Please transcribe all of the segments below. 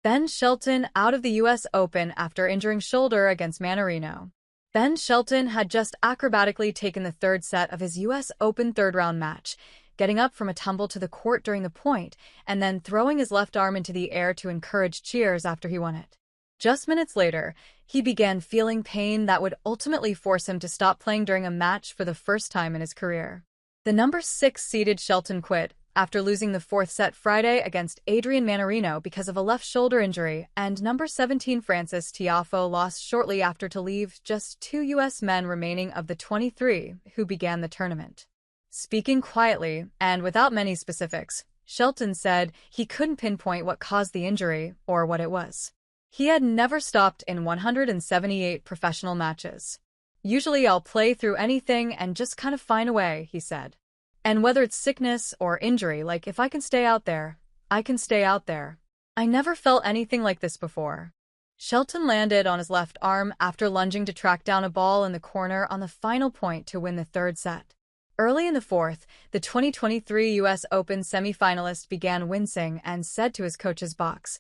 Ben Shelton out of the U.S. Open after injuring shoulder against Mannarino. Ben Shelton had just acrobatically taken the third set of his U.S. Open third-round match, getting up from a tumble to the court during the point and then throwing his left arm into the air to encourage cheers after he won it. Just minutes later, he began feeling pain that would ultimately force him to stop playing during a match for the first time in his career. The number 6-seeded Shelton quit after losing the fourth set Friday against Adrian Mannarino because of a left shoulder injury, and number 17 Frances Tiafoe lost shortly after to leave just 2 U.S. men remaining of the 23 who began the tournament. Speaking quietly and without many specifics, Shelton said he couldn't pinpoint what caused the injury or what it was. He had never stopped in 178 professional matches. "Usually I'll play through anything and just kind of find a way," he said. "And whether it's sickness or injury, like if I can stay out there, I can stay out there. I never felt anything like this before." Shelton landed on his left arm after lunging to track down a ball in the corner on the final point to win the third set. Early in the fourth, the 2023 U.S. Open semifinalist began wincing and said to his coach's box,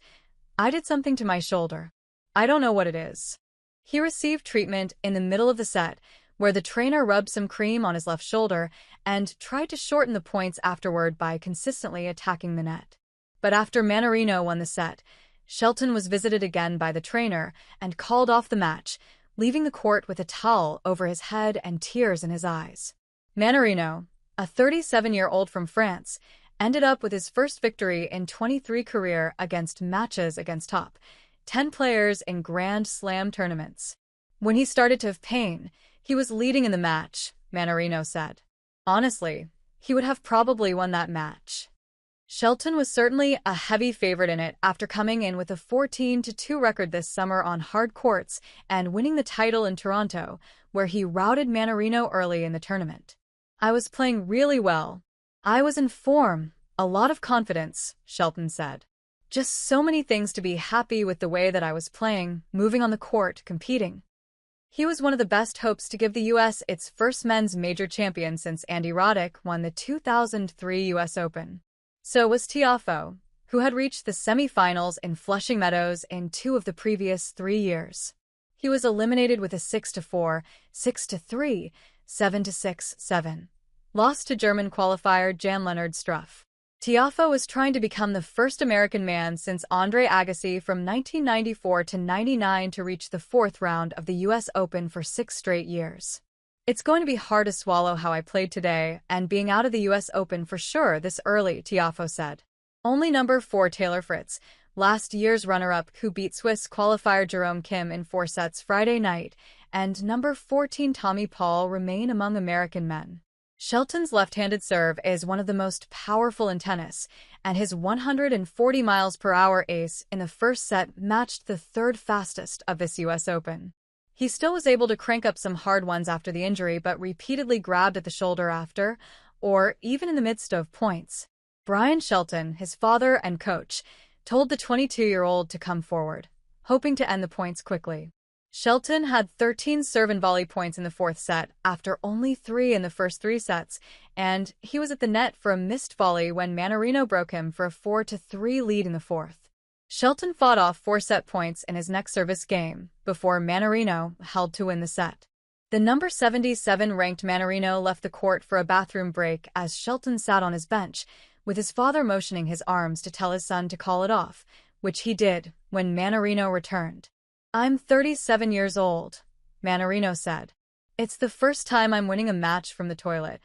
"I did something to my shoulder. I don't know what it is." He received treatment in the middle of the set, where the trainer rubbed some cream on his left shoulder and tried to shorten the points afterward by consistently attacking the net. But after Mannarino won the set, Shelton was visited again by the trainer and called off the match, leaving the court with a towel over his head and tears in his eyes. Mannarino, a 37-year-old from France, ended up with his first victory in 23 career matches against top 10 players in Grand Slam tournaments. When he started to have pain, he was leading in the match, Mannarino said. Honestly, he would have probably won that match. Shelton was certainly a heavy favorite in it after coming in with a 14-2 record this summer on hard courts and winning the title in Toronto, where he routed Mannarino early in the tournament. "I was playing really well. I was in form, a lot of confidence," Shelton said. "Just so many things to be happy with the way that I was playing, moving on the court, competing." He was one of the best hopes to give the U.S. its first men's major champion since Andy Roddick won the 2003 U.S. Open. So was Tiafoe, who had reached the semifinals in Flushing Meadows in 2 of the previous 3 years. He was eliminated with a 6-4, 6-3, 7-6, 7. Lost to German qualifier Jan-Lennard Struff. Tiafoe was trying to become the first American man since Andre Agassi from 1994 to 99 to reach the fourth round of the U.S. Open for 6 straight years. "It's going to be hard to swallow how I played today and being out of the U.S. Open for sure this early," Tiafoe said. Only number 4 Taylor Fritz, last year's runner-up who beat Swiss qualifier Jerome Kim in 4 sets Friday night, and number 14 Tommy Paul remain among American men. Shelton's left-handed serve is one of the most powerful in tennis, and his 140 miles per hour ace in the first set matched the third fastest of this U.S. Open. He still was able to crank up some hard ones after the injury, but repeatedly grabbed at the shoulder after, or even in the midst of, points. Brian Shelton, his father and coach, told the 22-year-old to come forward, hoping to end the points quickly. Shelton had 13 serve and volley points in the fourth set after only 3 in the first 3 sets, and he was at the net for a missed volley when Mannarino broke him for a 4-3 lead in the fourth. Shelton fought off 4 set points in his next service game before Mannarino held to win the set. The number 77 ranked Mannarino left the court for a bathroom break as Shelton sat on his bench, with his father motioning his arms to tell his son to call it off, which he did when Mannarino returned. "I'm 37 years old," Mannarino said. "It's the first time I'm winning a match from the toilet.